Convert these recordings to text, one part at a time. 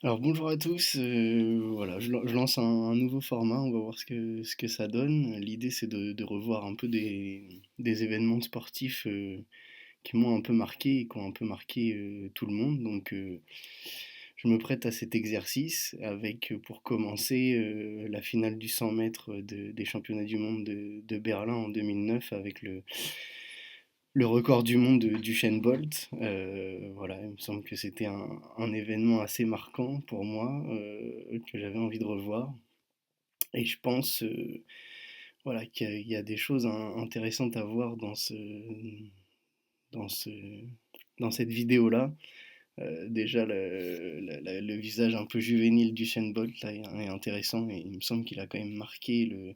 Alors bonjour à tous, voilà, je lance un nouveau format, on va voir ce que ça donne. L'idée c'est de revoir un peu des événements sportifs qui m'ont un peu marqué et qui ont un peu marqué tout le monde. Donc je me prête à cet exercice avec pour commencer la finale du 100 mètres des championnats du monde de Berlin en 2009 avec le record du monde d'Usain Bolt. Voilà, il me semble que c'était un événement assez marquant pour moi, que j'avais envie de revoir. Et je pense voilà, qu'il y a des choses intéressantes à voir dans, ce, dans cette vidéo-là. Déjà, le visage un peu juvénile d'Usain Bolt là, est intéressant et il me semble qu'il a quand même marqué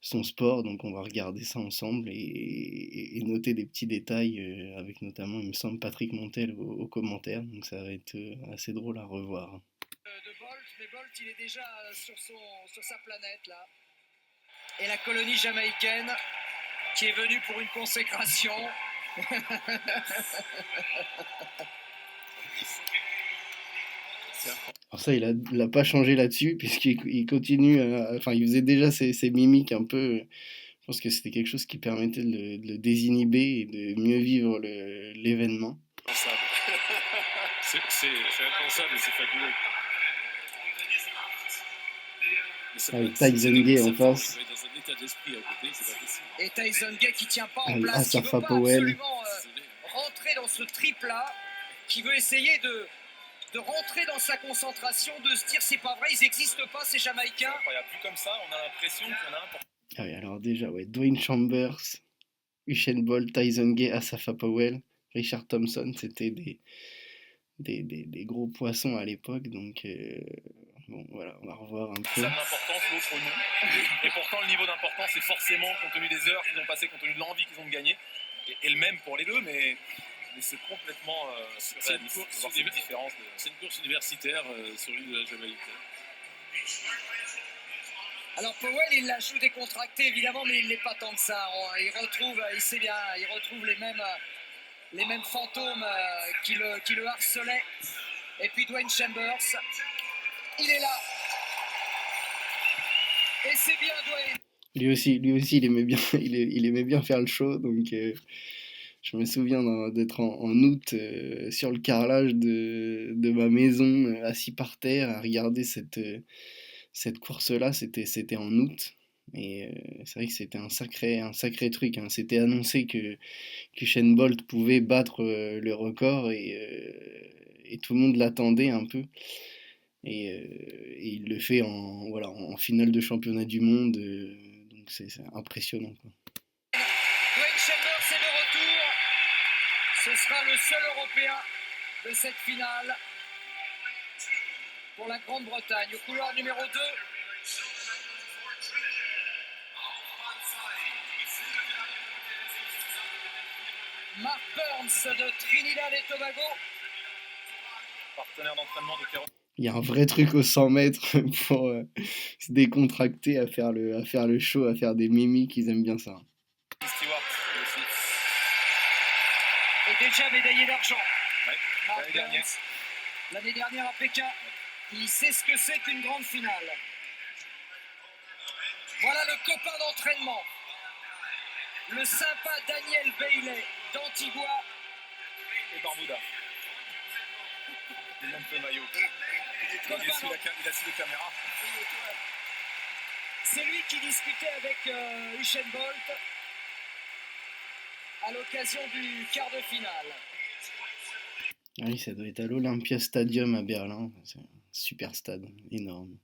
son sport, donc on va regarder ça ensemble et noter des petits détails avec notamment, il me semble, Patrick Montel aux commentaires, donc ça va être assez drôle à revoir. De Bolt, mais Bolt il est déjà sur sa planète là. Et la colonie jamaïcaine qui est venue pour une consécration. Alors ça, il a pas changé là-dessus, puisqu'il continue, enfin, il faisait déjà ses mimiques un peu. Je pense que c'était quelque chose qui permettait de le désinhiber et de mieux vivre l'événement. C'est impensable et c'est fabuleux. Avec Tyson Gay en face, Dans un état d'esprit à côté, c'est pas possible. Et Tyson Gay qui tient pas en place, qui veut Asafa pas Powell. absolument rentrer dans ce triple là, qui veut essayer de rentrer dans sa concentration, de se dire c'est pas vrai, ils n'existent pas ces Jamaïcains. C'est incroyable. Vu comme ça, on a l'impression qu'il y en a un pour... Ah oui, alors déjà, ouais, Dwayne Chambers, Usain Bolt, Tyson Gay, Asafa Powell, Richard Thompson, c'était des gros poissons à l'époque, donc bon, voilà, on va revoir un peu. Ça a de l'importance, l'autre non. Et pourtant, le niveau d'importance est forcément, compte tenu des heures qu'ils ont passées, compte tenu de l'envie qu'ils ont de gagner, et le même pour les deux, mais c'est complètement surréaliste. C'est une course universitaire sur l'île de la Jamaïque. Alors Powell, il la joue décontracté évidemment, mais il n'est pas tant que ça. Il sait bien, il retrouve les mêmes fantômes qui le harcelaient. Et puis Dwayne Chambers, il est là. Et c'est bien Dwayne. Lui aussi, il aimait bien, il aimait bien faire le show, donc je me souviens d'être en août sur le carrelage de ma maison, assis par terre, à regarder cette course-là. C'était en août. Et c'est vrai que c'était un sacré truc, hein. C'était annoncé que Bolt pouvait battre le record et tout le monde l'attendait un peu. Et il le fait voilà, en finale de championnat du monde. Donc c'est impressionnant, quoi. Dwayne Chambers est de retour. Ce sera le seul Européen de cette finale pour la Grande-Bretagne. Au couloir numéro 2. Mark Burns de Trinidad et Tobago. Partenaire d'entraînement de Terreau. Il y a un vrai truc au 100 mètres pour se décontracter, à faire le show, à faire des mimiques, ils aiment bien ça. Stewart aussi. Et déjà médaillé d'argent. Ouais, Mark Burns, l'année dernière à Pékin, il sait ce que c'est qu'une grande finale. Voilà le copain d'entraînement. Le sympa Daniel Bailey d'Antigua Et Barbuda. Il monte le maillot. Il a su les caméras. C'est lui qui discutait avec Usain Bolt à l'occasion du quart de finale. Ah oui, ça doit être à l'Olympia Stadium à Berlin. C'est un super stade, énorme.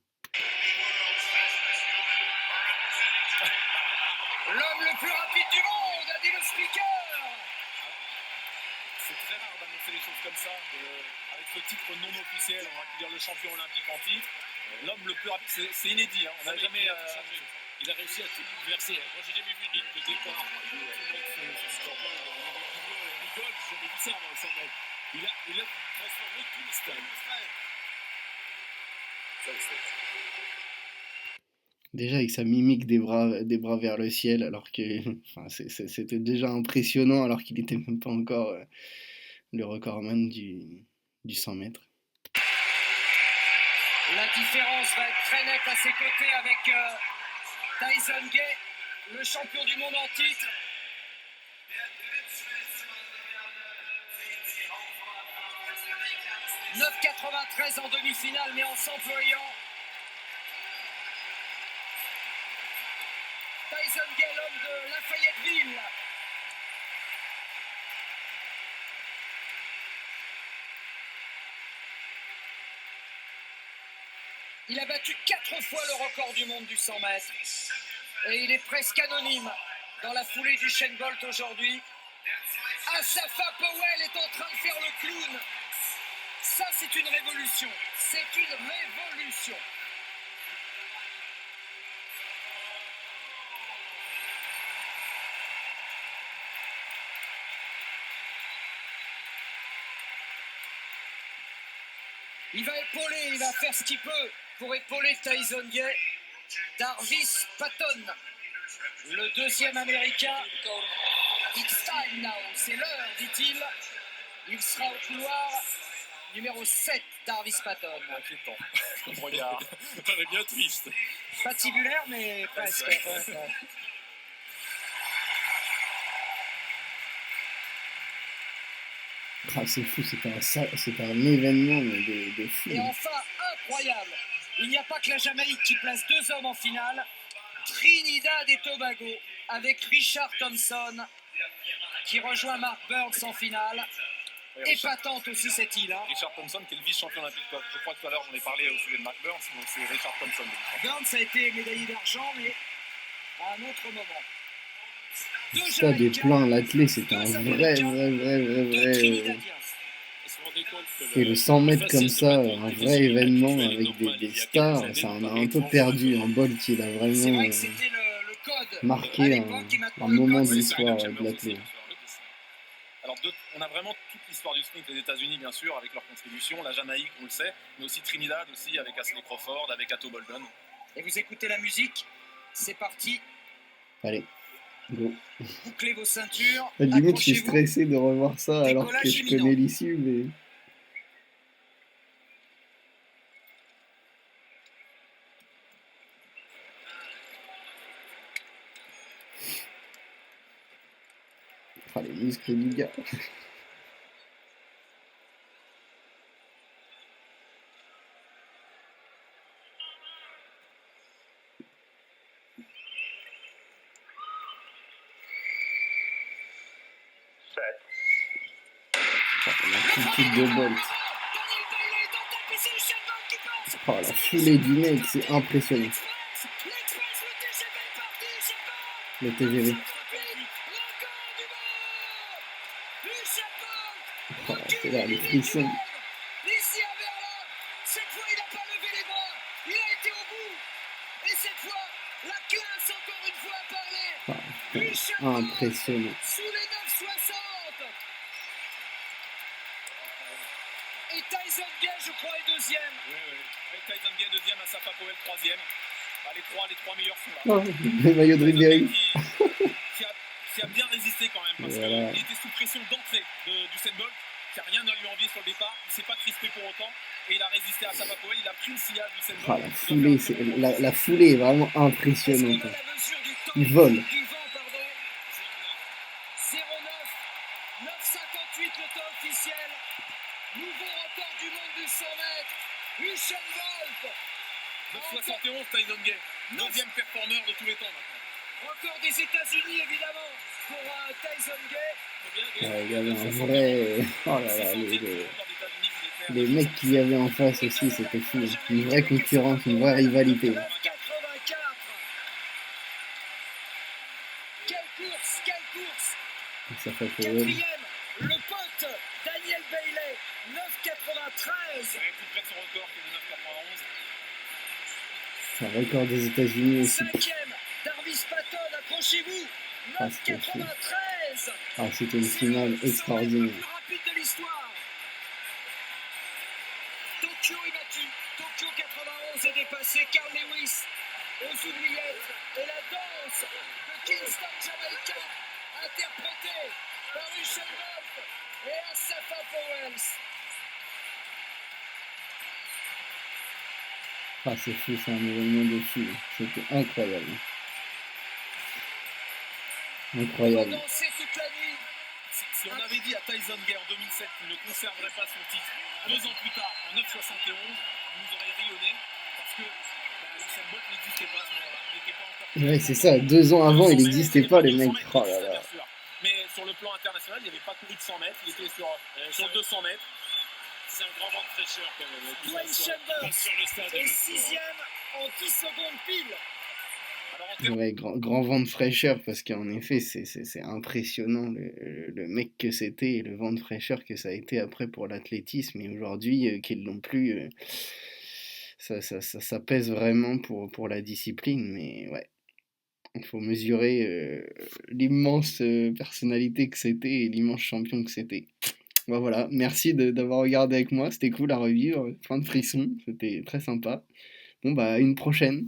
L'homme le plus rapide du monde, a dit le speaker. C'est très rare d'annoncer les choses comme ça. Avec ce titre non officiel, on va dire le champion olympique en titre. L'homme le plus rapide, c'est inédit. Hein. On n'a jamais. Il a réussi à tout bouleverser. Moi, j'ai jamais vu une ligne de départ. Tout le monde se rigole, j'ai jamais vu ça dans le 100 mètres. Il a transformé tout le stade. Ça, c'est... Déjà avec sa mimique des bras vers le ciel, alors que enfin, c'était déjà impressionnant, alors qu'il n'était même pas encore le recordman du 100 mètres. La différence va être très nette à ses côtés avec Tyson Gay, le champion du monde en titre. « 9,93 en demi-finale, mais en s'employant. Tyson Gay, l'homme de Lafayetteville. Il a battu 4 fois le record du monde du 100 mètres. Et il est presque anonyme dans la foulée du Usain Bolt aujourd'hui. Asafa Powell est en train de faire le clown. Ça, c'est une révolution. C'est une révolution. Il va épauler, il va faire ce qu'il peut pour épauler Tyson Gay. Darvis Patton, le deuxième américain. It's time now, c'est l'heure, dit-il. Il sera au couloir numéro 7, Darvis Patton. Inquiétant, comme regard. Ça paraît bien triste. Patibulaire, mais presque. Ah, c'est fou, c'est un événement mais de fou. Et enfin, incroyable, il n'y a pas que la Jamaïque qui place 2 hommes en finale. Trinidad et Tobago avec Richard Thompson qui rejoint Mark Burns en finale. Épatante aussi cette île. Richard Thompson qui est le vice-champion olympique. Je crois que tout à l'heure j'en ai parlé au sujet de Mark Burns, donc c'est Richard Thompson. Burns a été médaillé d'argent, mais à un autre moment. Le stade est plein, l'athlète c'est un vrai. Et le 100 mètres comme ça, un vrai événement avec des stars, ça en a un peu perdu. Un Bolt, il a vraiment marqué un moment de l'histoire de l'athlète. Alors, on a vraiment toute l'histoire du sprint, les États-Unis bien sûr, avec leur contribution, la Jamaïque, on le sait, mais aussi Trinidad aussi, avec Ashley Crawford, avec Atto Boldon. Et vous écoutez la musique, c'est parti. Allez, go. Bouclez vos ceintures. Limite, je suis stressé de revoir ça alors que je connais l'issue, mais... Ah, les muscles du gars. L'amplitude de Bolt. Oh, la foulée du mec, c'est impressionnant. Le TGV. Oh, c'est là, les frissons. Cette fois, il n'a pas levé les bras. Il a été au bout. Et cette fois, la classe encore une fois a parlé. Impressionnant. Sous les 9,60. Et Tyson Gay, je crois, est deuxième. Oui. Tyson Gay deuxième, Asafa Powell troisième. Bah, les trois meilleurs sont là. Oh, le maillot de Ribéry. Qui a bien résisté quand même, parce qu'il était sous pression d'entrée du Usain Bolt, qui n'a rien à lui envier sur le départ. Il ne s'est pas crispé pour autant. Et il a résisté à Asafa Powell. Il a pris le sillage du Usain Bolt. La foulée est vraiment impressionnante. Il vole. 09, 9,58 le temps officiel. Nouveau record du monde du 100 mètres. Usain Bolt. 9,71 Tyson Gay. Deuxième performeur de tous les temps maintenant. Encore des États-Unis évidemment pour Tyson Gay. Il y avait un vrai... Oh là là, les mecs qu'il y avait en face aussi, c'était fou. Une vraie concurrence, une vraie rivalité. 9,84. Quelle course. Ça fait Quatrième, le pote Daniel Bailey, 9,93. C'est un record des États-Unis aussi. Cinquième, Darvis Patton, accrochez-vous, 9,93. Ah, c'était une finale extraordinaire. Le plus rapide de l'histoire. Tokyo est battu. Tokyo 91 est dépassé. Carl Lewis aux oubliettes. Et la danse de Kingston Jamaïcain, interprétée par Usain Bolt et Asafa Powell. Ah, c'est fou, c'est un événement de fou. C'était incroyable. On va Incroyable. danser toute la nuit. Si on avait dit à Tyson Gay en 2007 qu'il ne conserverait pas son titre 2 ans plus tard, en 9,71, il nous aurait rayonné parce que Usain Bolt n'existait pas à ce moment-là. Il n'était pas encore Ouais, c'est professionnellement ça. connu. 2 ans avant, il 200 mètres, n'existait c'était pas, pas le 200 mec. mètres, il Oh là existait bien là. sûr. Mais sur le plan international, il n'avait pas couru de 100 mètres, il était sur 200 mètres. C'est un grand vent de fraîcheur quand même. Dwayne Chambers Sur le stade. est sixième en 10 secondes pile. Alors en termes Ouais, grand vent de fraîcheur, parce qu'en effet, c'est impressionnant le mec que c'était et le vent de fraîcheur que ça a été après pour l'athlétisme. Et aujourd'hui, qu'ils l'ont plus, ça pèse vraiment pour la discipline. Mais ouais, il faut mesurer l'immense personnalité que c'était et l'immense champion que c'était. Bon, voilà, merci d'avoir regardé avec moi, c'était cool à revivre, plein de frissons, c'était très sympa. Bon, bah, à une prochaine.